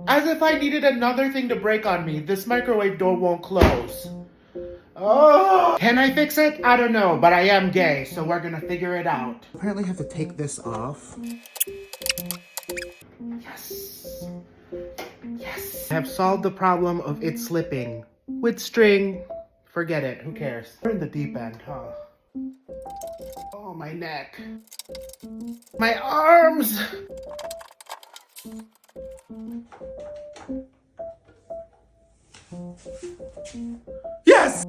As if I needed another thing to break on me. This microwave door won't close. Oh! Can I fix it? I don't know, but I am gay, so we're gonna figure it out. Apparently I have to take this off. Yes. Yes. I have solved the problem of it slipping. With string. Forget it, who cares? We're in the deep end, huh? Oh, my neck. My arms! Yes!